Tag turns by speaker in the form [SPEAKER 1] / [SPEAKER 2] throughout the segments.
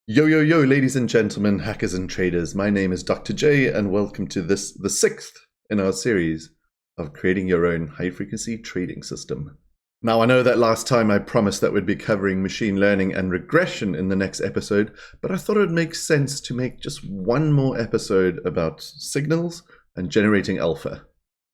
[SPEAKER 1] Yo, yo, yo, ladies and gentlemen, hackers and traders. My name is Dr. J, and welcome to the sixth in our series of creating your own high-frequency trading system. Now, I know that last time I promised that we'd be covering machine learning and regression in the next episode, but I thought it would make sense to make just one more episode about signals and generating alpha.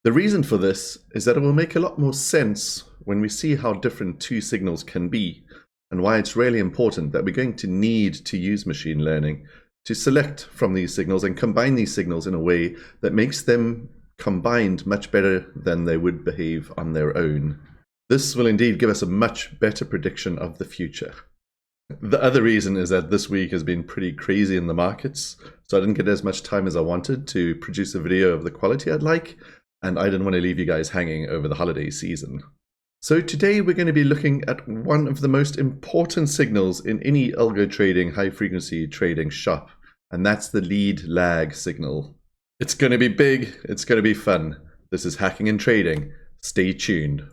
[SPEAKER 1] The reason for this is that it will make a lot more sense when we see how different two signals can be, and why it's really important that we're going to need to use machine learning to select from these signals and combine these signals in a way that makes them combined much better than they would behave on their own. This will indeed give us a much better prediction of the future. The other reason is that this week has been pretty crazy in the markets, so I didn't get as much time as I wanted to produce a video of the quality I'd like, and I didn't want to leave you guys hanging over the holiday season. So today we're going to be looking at one of the most important signals in any algo trading, high frequency trading shop, and that's the lead lag signal. It's going to be big, it's going to be fun. This is Hacking and Trading. Stay tuned.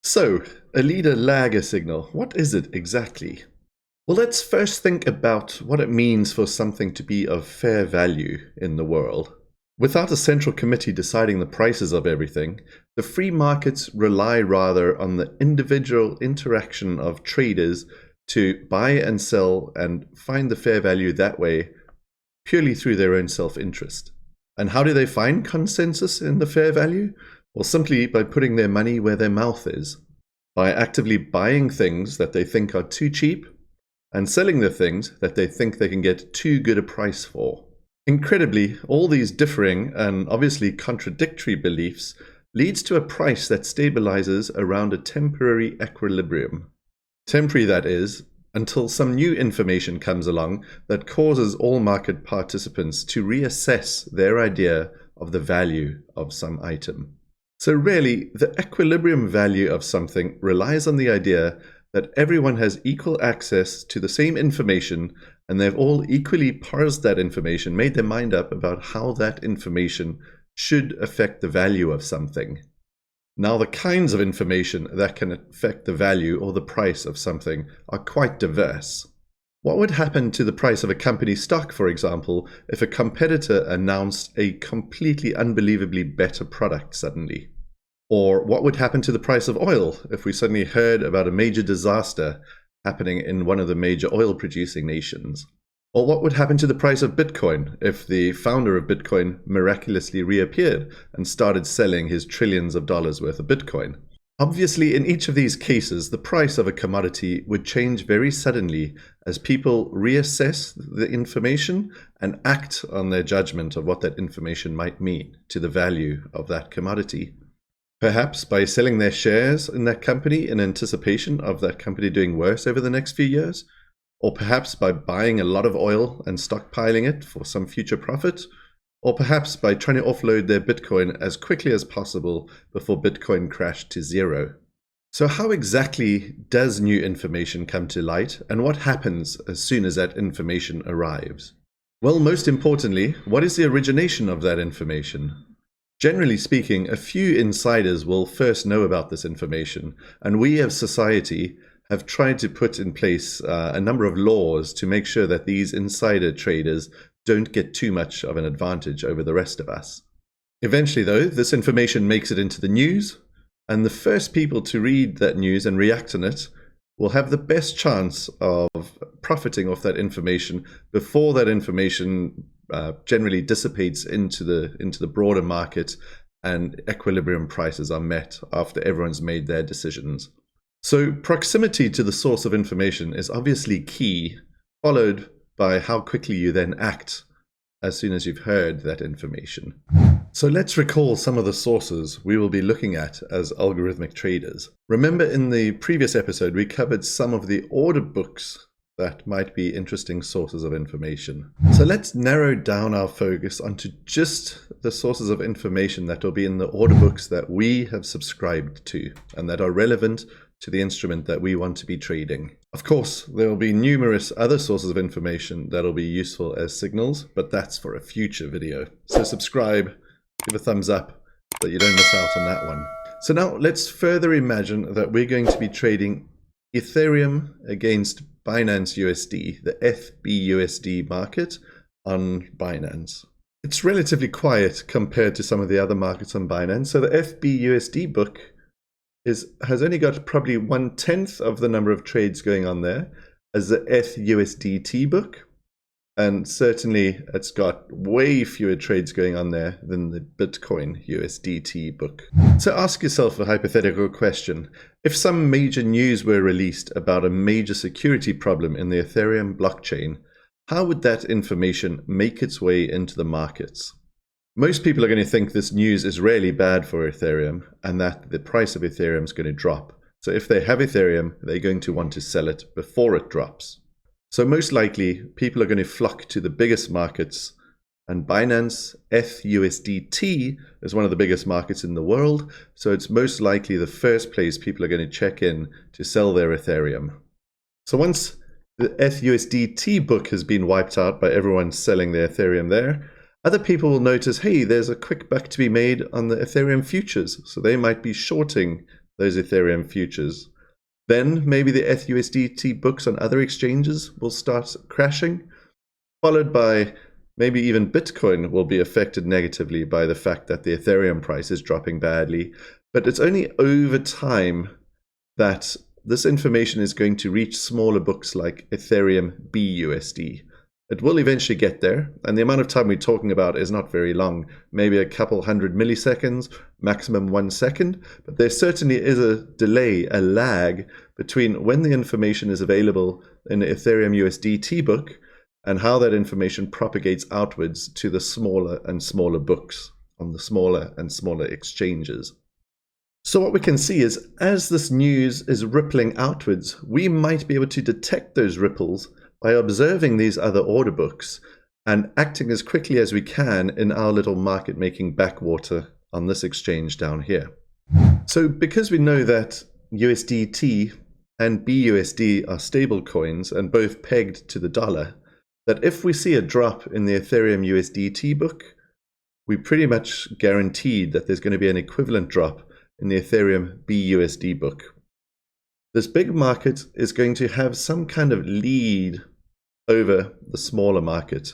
[SPEAKER 1] So, a leader-lagger signal, what is it exactly? Well, let's first think about what it means for something to be of fair value in the world. Without a central committee deciding the prices of everything, the free markets rely rather on the individual interaction of traders to buy and sell and find the fair value that way, purely through their own self-interest. And how do they find consensus in the fair value? Well, simply by putting their money where their mouth is, by actively buying things that they think are too cheap and selling the things that they think they can get too good a price for. Incredibly, all these differing and obviously contradictory beliefs leads to a price that stabilizes around a temporary equilibrium. Temporary, that is, until some new information comes along that causes all market participants to reassess their idea of the value of some item. So really, the equilibrium value of something relies on the idea that everyone has equal access to the same information, and they've all equally parsed that information, made their mind up about how that information should affect the value of something. Now, the kinds of information that can affect the value or the price of something are quite diverse. What would happen to the price of a company stock, for example, if a competitor announced a completely unbelievably better product suddenly? Or what would happen to the price of oil if we suddenly heard about a major disaster happening in one of the major oil-producing nations? Or what would happen to the price of Bitcoin if the founder of Bitcoin miraculously reappeared and started selling his trillions of dollars worth of Bitcoin? Obviously, in each of these cases, the price of a commodity would change very suddenly as people reassess the information and act on their judgment of what that information might mean to the value of that commodity. Perhaps by selling their shares in that company in anticipation of that company doing worse over the next few years, or perhaps by buying a lot of oil and stockpiling it for some future profit, or perhaps by trying to offload their Bitcoin as quickly as possible before Bitcoin crashed to zero. So how exactly does new information come to light, and what happens as soon as that information arrives? Well, most importantly, what is the origination of that information? Generally speaking, a few insiders will first know about this information, and we as society have tried to put in place a number of laws to make sure that these insider traders don't get too much of an advantage over the rest of us. Eventually, though, this information makes it into the news, and the first people to read that news and react on it will have the best chance of profiting off that information before that information generally dissipates into the broader market and equilibrium prices are met after everyone's made their decisions. So proximity to the source of information is obviously key, followed by how quickly you then act as soon as you've heard that information. So let's recall some of the sources we will be looking at as algorithmic traders. Remember in the previous episode, we covered some of the order books that might be interesting sources of information. So let's narrow down our focus onto just the sources of information that will be in the order books that we have subscribed to and that are relevant to the instrument that we want to be trading. Of course, there will be numerous other sources of information that will be useful as signals, but that's for a future video. So subscribe, give a thumbs up so that you don't miss out on that one. So now let's further imagine that we're going to be trading Ethereum against Binance USD, the FBUSD market on Binance. It's relatively quiet compared to some of the other markets on Binance. So the FBUSD book has only got probably 1/10 of the number of trades going on there as the ETH-USDT book. And certainly it's got way fewer trades going on there than the Bitcoin USDT book. So ask yourself a hypothetical question. If some major news were released about a major security problem in the Ethereum blockchain, how would that information make its way into the markets? Most people are going to think this news is really bad for Ethereum and that the price of Ethereum is going to drop. So if they have Ethereum, they're going to want to sell it before it drops. So most likely, people are going to flock to the biggest markets, and Binance ETH-USDT is one of the biggest markets in the world, so it's most likely the first place people are going to check in to sell their Ethereum. So once the ETH-USDT book has been wiped out by everyone selling their Ethereum there, other people will notice, hey, there's a quick buck to be made on the Ethereum futures, so they might be shorting those Ethereum futures. Then maybe the ETH-USDT books on other exchanges will start crashing, followed by maybe even Bitcoin will be affected negatively by the fact that the Ethereum price is dropping badly. But it's only over time that this information is going to reach smaller books like Ethereum BUSD. It will eventually get there, and the amount of time we're talking about is not very long, maybe a couple hundred milliseconds, maximum 1 second, but there certainly is a delay, a lag, between when the information is available in the Ethereum USDT book and how that information propagates outwards to the smaller and smaller books on the smaller and smaller exchanges. So what we can see is, as this news is rippling outwards, we might be able to detect those ripples by observing these other order books and acting as quickly as we can in our little market making backwater on this exchange down here. So because we know that USDT and BUSD are stable coins and both pegged to the dollar, that if we see a drop in the Ethereum USDT book, we pretty much guaranteed that there's going to be an equivalent drop in the Ethereum BUSD book. This big market is going to have some kind of lead over the smaller market,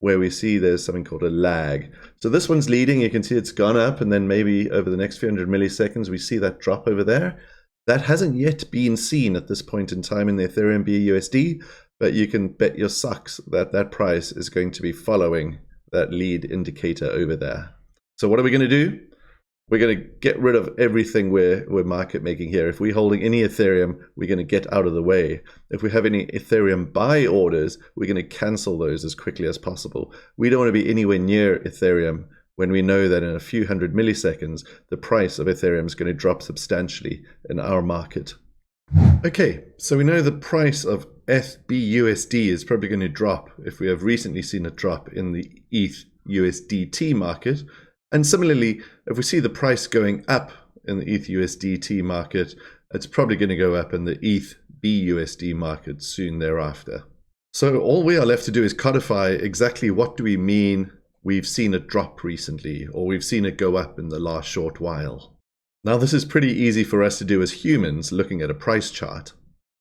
[SPEAKER 1] where we see there's something called a lag. So this one's leading, you can see it's gone up, and then maybe over the next few hundred milliseconds we see that drop over there. That hasn't yet been seen at this point in time in the Ethereum BUSD, but you can bet your socks that that price is going to be following that lead indicator over there. So what are we going to do? We're going to get rid of everything we're market making here. If we're holding any Ethereum, we're going to get out of the way. If we have any Ethereum buy orders, we're going to cancel those as quickly as possible. We don't want to be anywhere near Ethereum when we know that in a few hundred milliseconds, the price of Ethereum is going to drop substantially in our market. Okay, so we know the price of FBUSD is probably going to drop if we have recently seen a drop in the ETH-USDT market. And similarly, if we see the price going up in the ETH-USDT market, it's probably going to go up in the ETH-BUSD market soon thereafter. So all we are left to do is codify exactly what do we mean we've seen it drop recently, or we've seen it go up in the last short while. Now this is pretty easy for us to do as humans looking at a price chart,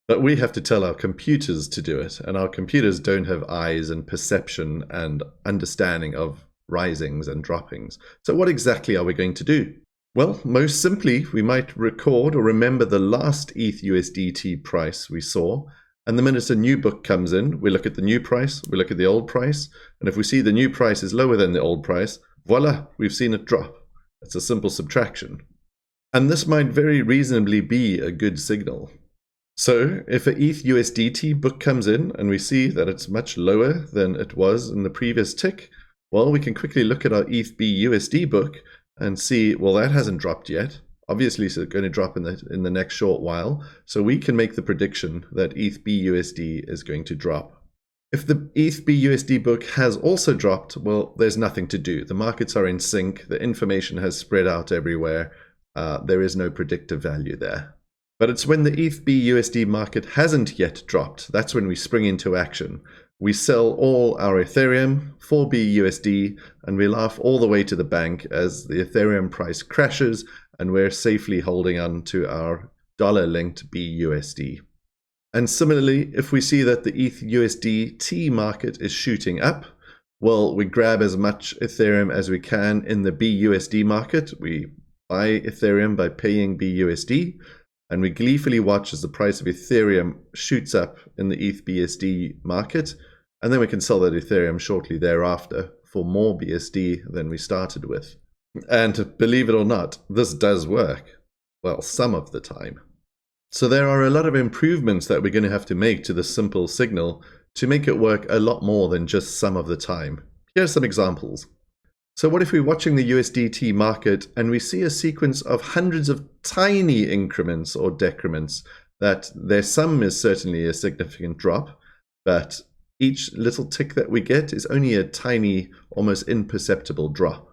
[SPEAKER 1] but we have to tell our computers to do it, and our computers don't have eyes and perception and understanding of risings and droppings. So what exactly are we going to do? Well, most simply, we might record or remember the last ETH-USDT price we saw, and the minute a new book comes in, we look at the new price, we look at the old price, and if we see the new price is lower than the old price, voila, we've seen it drop. It's a simple subtraction. And this might very reasonably be a good signal. So if an ETH-USDT book comes in and we see that it's much lower than it was in the previous tick, Well, we can quickly look at our ETH BUSD book and see, well, that hasn't dropped yet. Obviously, it's going to drop in the next short while. So we can make the prediction that ETH BUSD is going to drop. If the ETH BUSD book has also dropped, well, there's nothing to do. The markets are in sync. The information has spread out everywhere. There is no predictive value there. But it's when the ETH BUSD market hasn't yet dropped, that's when we spring into action. We sell all our Ethereum for BUSD, and we laugh all the way to the bank as the Ethereum price crashes and we're safely holding on to our dollar-linked BUSD. And similarly, if we see that the ETH USDT market is shooting up, well, we grab as much Ethereum as we can in the BUSD market. We buy Ethereum by paying BUSD, and we gleefully watch as the price of Ethereum shoots up in the ETH BUSD market, and then we can sell that Ethereum shortly thereafter for more BUSD than we started with. And believe it or not, this does work. Well, some of the time. So there are a lot of improvements that we're going to have to make to the simple signal to make it work a lot more than just some of the time. Here are some examples. So what if we're watching the USDT market and we see a sequence of hundreds of tiny increments or decrements, that their sum is certainly a significant drop, but each little tick that we get is only a tiny, almost imperceptible drop.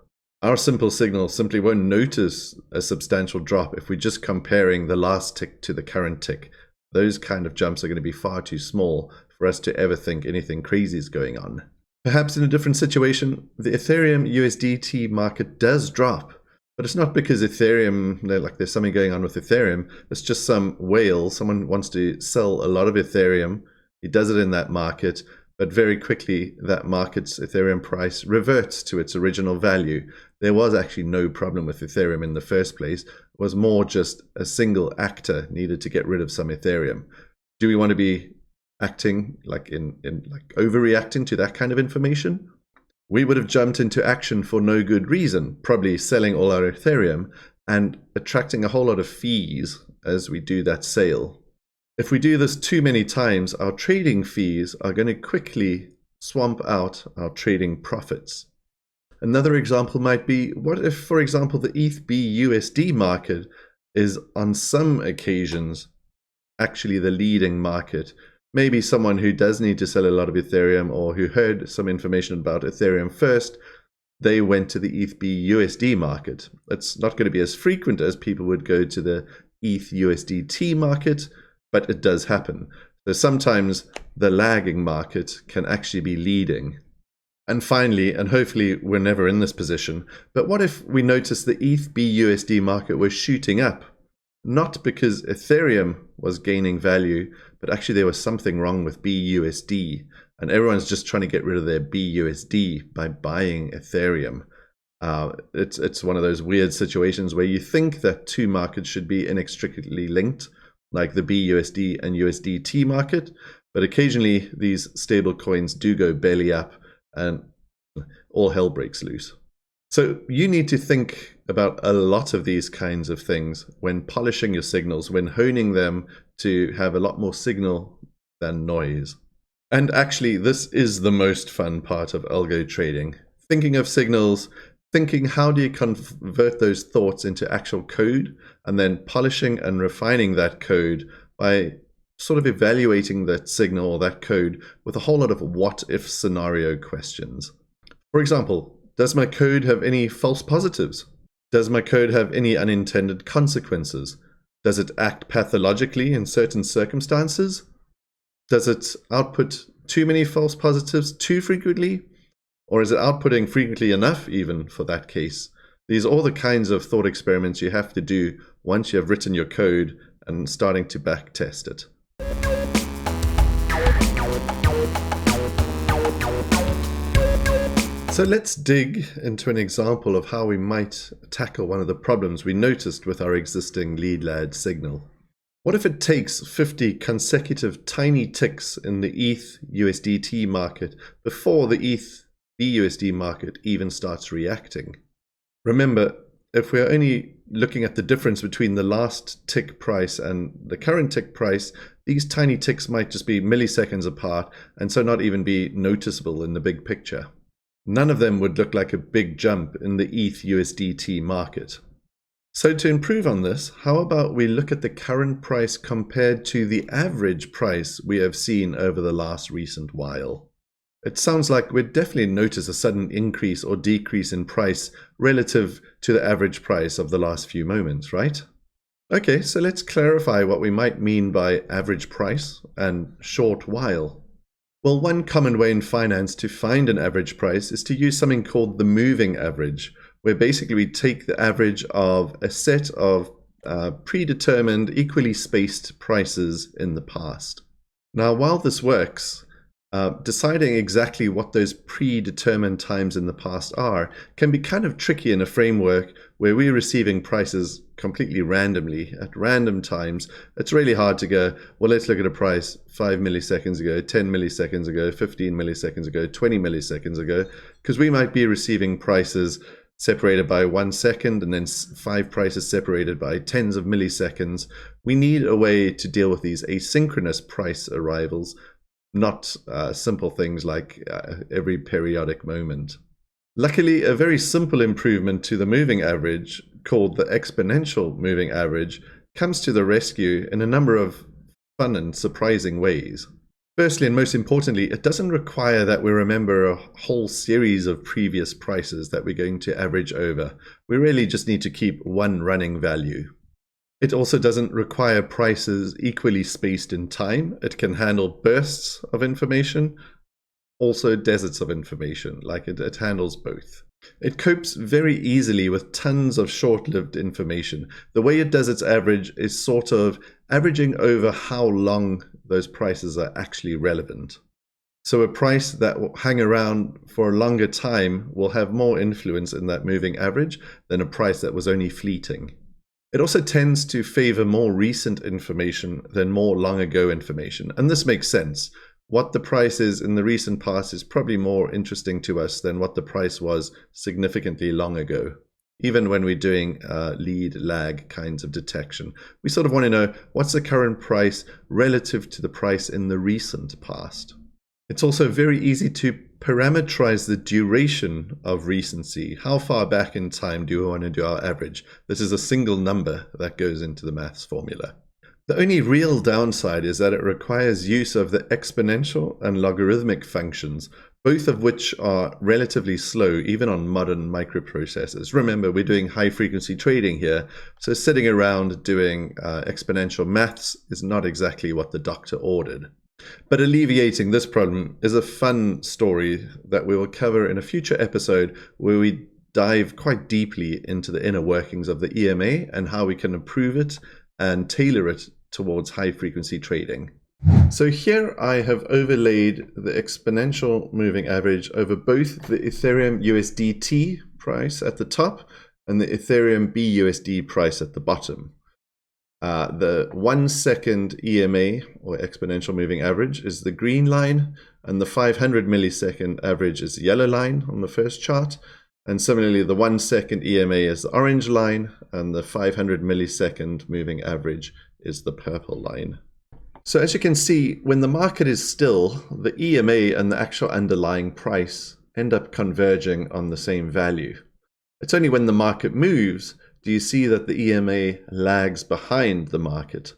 [SPEAKER 1] Our simple signal simply won't notice a substantial drop if we're just comparing the last tick to the current tick. Those kind of jumps are going to be far too small for us to ever think anything crazy is going on. Perhaps in a different situation, the Ethereum USDT market does drop, but it's not because Ethereum, there's something going on with Ethereum. It's just some whale, someone wants to sell a lot of Ethereum. He does it in that market, but very quickly that market's Ethereum price reverts to its original value. There was actually no problem with Ethereum in the first place. It was more just a single actor needed to get rid of some Ethereum. Do we want to be acting like overreacting to that kind of information? We would have jumped into action for no good reason, probably selling all our Ethereum and attracting a whole lot of fees as we do that sale. If we do this too many times, our trading fees are going to quickly swamp out our trading profits. Another example might be, what if, for example, the ETH BUSD market is on some occasions actually the leading market? Maybe someone who does need to sell a lot of Ethereum or who heard some information about Ethereum first, they went to the ETH BUSD market. It's not going to be as frequent as people would go to the ETH USDT market, but it does happen. So sometimes the lagging market can actually be leading. And finally, and hopefully we're never in this position, but what if we notice the ETH BUSD market was shooting up? Not because Ethereum was gaining value, but actually there was something wrong with BUSD, and everyone's just trying to get rid of their BUSD by buying Ethereum. It's one of those weird situations where you think that two markets should be inextricably linked, like the BUSD and USDT market, but occasionally these stable coins do go belly up and all hell breaks loose. So you need to think about a lot of these kinds of things when polishing your signals, when honing them to have a lot more signal than noise. And actually, this is the most fun part of algo trading. Thinking of signals, thinking how do you convert those thoughts into actual code, and then polishing and refining that code by sort of evaluating that signal or that code with a whole lot of what-if scenario questions. For example, does my code have any false positives? Does my code have any unintended consequences? Does it act pathologically in certain circumstances? Does it output too many false positives too frequently? Or is it outputting frequently enough even for that case? These are all the kinds of thought experiments you have to do once you have written your code and starting to back test it. So let's dig into an example of how we might tackle one of the problems we noticed with our existing lead lag signal. What if it takes 50 consecutive tiny ticks in the ETH USDT market before the ETH BUSD market even starts reacting? Remember, if we're only looking at the difference between the last tick price and the current tick price, these tiny ticks might just be milliseconds apart and so not even be noticeable in the big picture. None of them would look like a big jump in the ETH USDT market. So to improve on this, how about we look at the current price compared to the average price we have seen over the last recent while. It sounds like we'd definitely notice a sudden increase or decrease in price relative to the average price of the last few moments, right? Okay, so let's clarify what we might mean by average price and short while. Well, one common way in finance to find an average price is to use something called the moving average, where basically we take the average of a set of predetermined, equally spaced prices in the past. Now, while this works, deciding exactly what those predetermined times in the past are can be kind of tricky in a framework where we're receiving prices completely randomly at random times. It's really hard to go, well, let's look at a price 5 milliseconds ago, 10 milliseconds ago, 15 milliseconds ago, 20 milliseconds ago, because we might be receiving prices separated by 1 second and then 5 prices separated by tens of milliseconds. We need a way to deal with these asynchronous price arrivals, not simple things like every periodic moment. Luckily, a very simple improvement to the moving average, called the exponential moving average, comes to the rescue in a number of fun and surprising ways. Firstly, and most importantly, it doesn't require that we remember a whole series of previous prices that we're going to average over. We really just need to keep one running value. It also doesn't require prices equally spaced in time. It can handle bursts of information, also deserts of information, like it handles both. It copes very easily with tons of short-lived information. The way it does its average is sort of averaging over how long those prices are actually relevant. So a price that will hang around for a longer time will have more influence in that moving average than a price that was only fleeting. It also tends to favor more recent information than more long ago information, and this makes sense. What the price is in the recent past is probably more interesting to us than what the price was significantly long ago. Even when we're doing lead lag kinds of detection, we sort of want to know what's the current price relative to the price in the recent past. It's also very easy to parameterize the duration of recency. How far back in time do we want to do our average? This is a single number that goes into the maths formula. The only real downside is that it requires use of the exponential and logarithmic functions, both of which are relatively slow even on modern microprocessors. Remember, we're doing high frequency trading here, so sitting around doing exponential maths is not exactly what the doctor ordered. But alleviating this problem is a fun story that we will cover in a future episode where we dive quite deeply into the inner workings of the EMA and how we can improve it and tailor it towards high frequency trading. So here I have overlaid the exponential moving average over both the Ethereum USDT price at the top and the Ethereum BUSD price at the bottom. The 1 second EMA, or exponential moving average, is the green line, and the 500 millisecond average is the yellow line on the first chart. And similarly, the 1 second EMA is the orange line, and the 500 millisecond moving average is the purple line. So as you can see, when the market is still, the EMA and the actual underlying price end up converging on the same value. It's only when the market moves do you see that the EMA lags behind the market.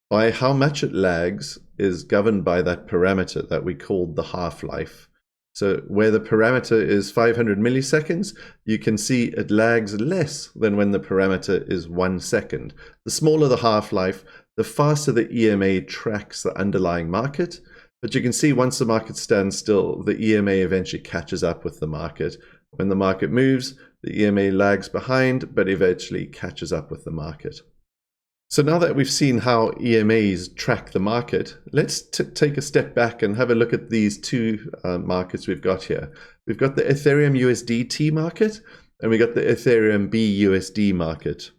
[SPEAKER 1] By how much it lags is governed by that parameter that we called the half-life. So where the parameter is 500 milliseconds, you can see it lags less than when the parameter is 1 second. The smaller the half-life, the faster the EMA tracks the underlying market. But you can see once the market stands still, the EMA eventually catches up with the market. When the market moves, the EMA lags behind, but eventually catches up with the market. So now that we've seen how EMAs track the market, let's take a step back and have a look at these two markets we've got here. We've got the Ethereum USDT market, and we've got the Ethereum BUSD market.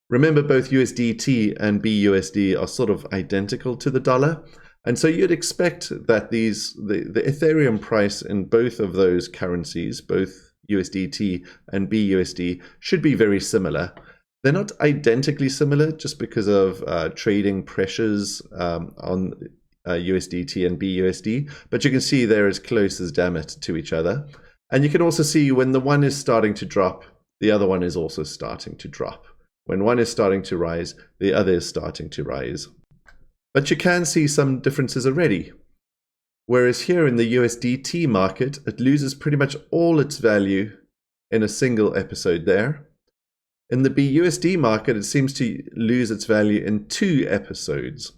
[SPEAKER 1] Remember, both USDT and BUSD are sort of identical to the dollar. And so you'd expect that the Ethereum price in both of those currencies, both USDT and BUSD, should be very similar. They're not identically similar just because of trading pressures on USDT and BUSD, but you can see they're as close as damn it to each other. And you can also see when the one is starting to drop, the other one is also starting to drop. When one is starting to rise, the other is starting to rise. But you can see some differences already. Whereas here in the USDT market, it loses pretty much all its value in a single episode there. In the BUSD market, it seems to lose its value in 2 episodes.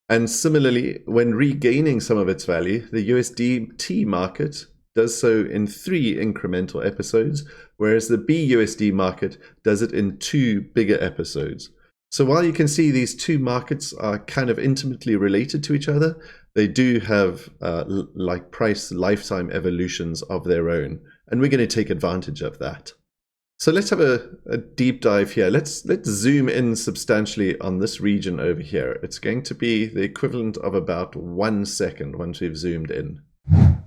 [SPEAKER 1] And similarly, when regaining some of its value, the USDT market does so in 3 incremental episodes, whereas the BUSD market does it in 2 bigger episodes. So while you can see these 2 markets are kind of intimately related to each other, they do have like price lifetime evolutions of their own, and we're going to take advantage of that. So let's have a deep dive here. Let's zoom in substantially on this region over here. It's going to be the equivalent of about 1 second once we've zoomed in.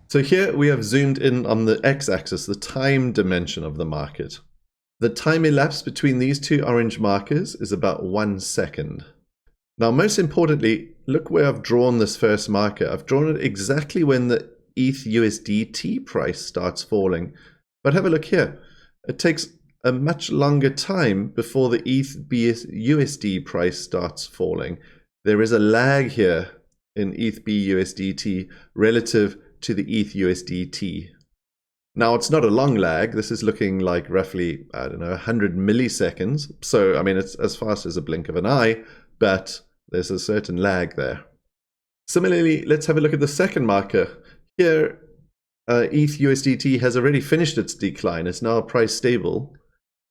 [SPEAKER 1] So here we have zoomed in on the x-axis, the time dimension of the market. The time elapsed between these 2 orange markers is about 1 second. Now, most importantly, look where I've drawn this first marker. I've drawn it exactly when the ETH USDT price starts falling. But have a look here. It takes a much longer time before the ETH BUSD price starts falling. There is a lag here in ETH BUSDT relative to the ETH USDT. Now, it's not a long lag. This is looking like roughly, I don't know, 100 milliseconds. So, I mean, it's as fast as a blink of an eye, but there's a certain lag there. Similarly, let's have a look at the second marker. Here, ETH USDT has already finished its decline. It's now price stable,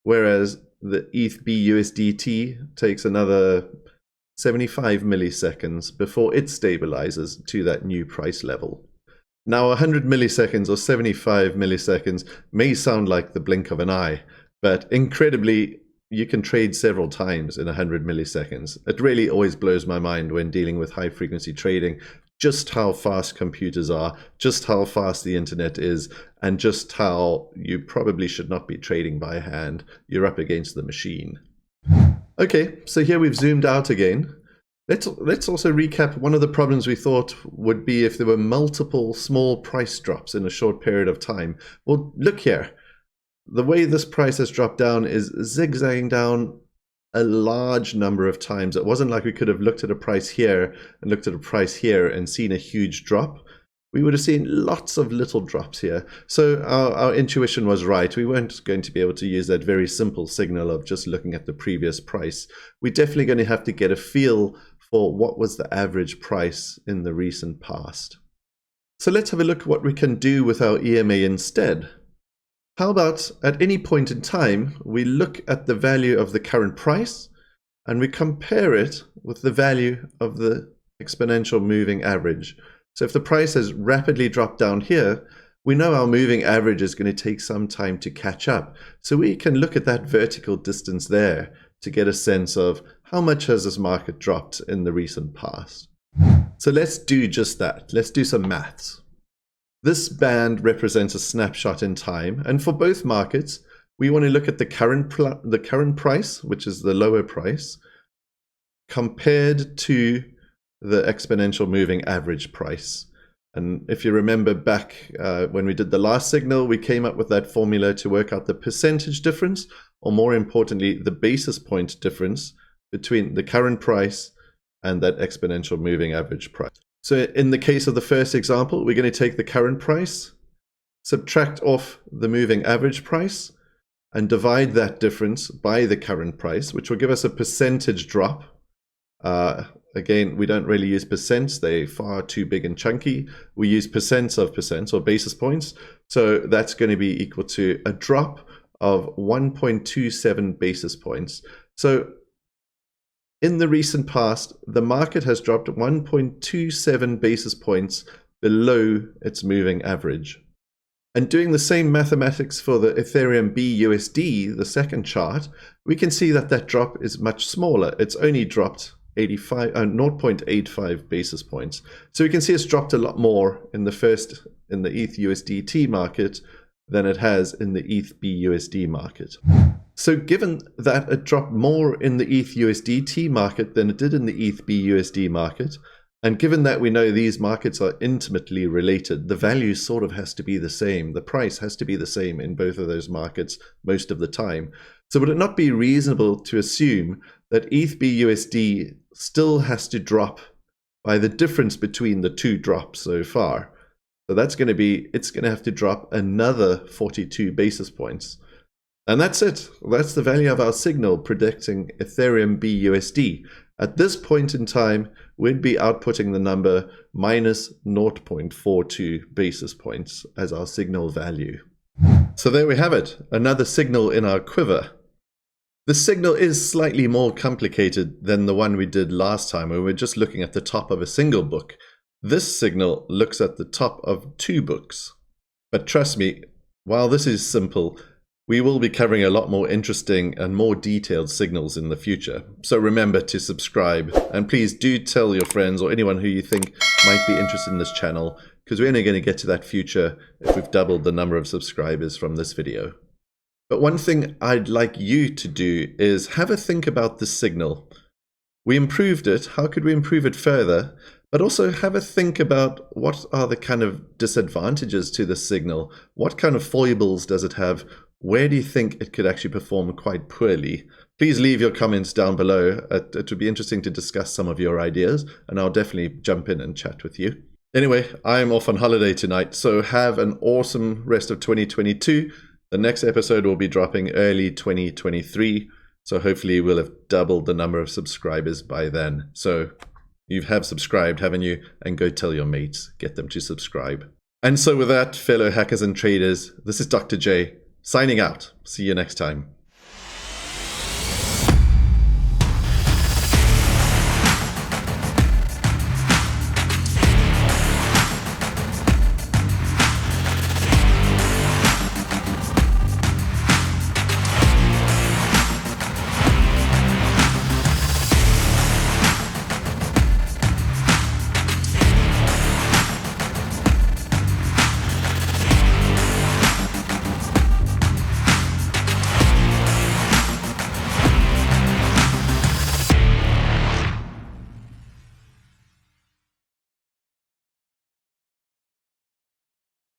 [SPEAKER 1] whereas the ETH BUSDT takes another 75 milliseconds before it stabilizes to that new price level. Now, 100 milliseconds or 75 milliseconds may sound like the blink of an eye, but incredibly, you can trade several times in 100 milliseconds. It really always blows my mind when dealing with high frequency trading, just how fast computers are, just how fast the internet is, and just how you probably should not be trading by hand. You're up against the machine. Okay, so here we've zoomed out again. Let's also recap one of the problems we thought would be if there were multiple small price drops in a short period of time. Well, look here. The way this price has dropped down is zigzagging down a large number of times. It wasn't like we could have looked at a price here and looked at a price here and seen a huge drop. We would have seen lots of little drops here. So our intuition was right. We weren't going to be able to use that very simple signal of just looking at the previous price. We're definitely going to have to get a feel for what was the average price in the recent past. So let's have a look at what we can do with our EMA instead. How about at any point in time, we look at the value of the current price and we compare it with the value of the exponential moving average. So if the price has rapidly dropped down here, we know our moving average is going to take some time to catch up. So we can look at that vertical distance there to get a sense of how much has this market dropped in the recent past. So let's do just that. Let's do some maths. This band represents a snapshot in time, and for both markets, we want to look at the current price, which is the lower price, compared to the exponential moving average price. And if you remember back when we did the last signal, we came up with that formula to work out the percentage difference, or more importantly, the basis point difference between the current price and that exponential moving average price. So in the case of the first example, we're going to take the current price, subtract off the moving average price, and divide that difference by the current price, which will give us a percentage drop. Again, we don't really use percents. They're far too big and chunky. We use percents of percents or basis points. So that's going to be equal to a drop of 1.27 basis points. So in the recent past, the market has dropped 1.27 basis points below its moving average. And doing the same mathematics for the Ethereum BUSD, the second chart, we can see that that drop is much smaller. It's only dropped 0.85 basis points. So we can see it's dropped a lot more in the ETH USDT market than it has in the ETH BUSD market. So given that it dropped more in the ETH USDT market than it did in the ETH BUSD market, And given that we know these markets are intimately related, the value sort of has to be the same. The price has to be the same in both of those markets most of the time. So would it not be reasonable to assume that ETH BUSD still has to drop by the difference between the two drops so far? So that's going to be, it's going to have to drop another 42 basis points. And that's it. That's the value of our signal predicting Ethereum BUSD. At this point in time, we'd be outputting the number minus 0.42 basis points as our signal value. So there we have it, another signal in our quiver. The signal is slightly more complicated than the one we did last time when we were just looking at the top of a single book. This signal looks at the top of two books. But trust me, while this is simple, we will be covering a lot more interesting and more detailed signals in the future. So remember to subscribe, and please do tell your friends or anyone who you think might be interested in this channel, because we're only going to get to that future if we've doubled the number of subscribers from this video. But one thing I'd like you to do is have a think about this signal. We improved it. How could we improve it further? But also have a think about what are the kind of disadvantages to this signal? What kind of foibles does it have? Where do you think it could actually perform quite poorly? Please leave your comments down below. It would be interesting to discuss some of your ideas, and I'll definitely jump in and chat with you. Anyway, I'm off on holiday tonight, so have an awesome rest of 2022. The next episode will be dropping early 2023, so hopefully we'll have doubled the number of subscribers by then. So you have subscribed, haven't you? And go tell your mates, get them to subscribe. And so with that, fellow hackers and traders, this is Dr. J, signing out. See you next time.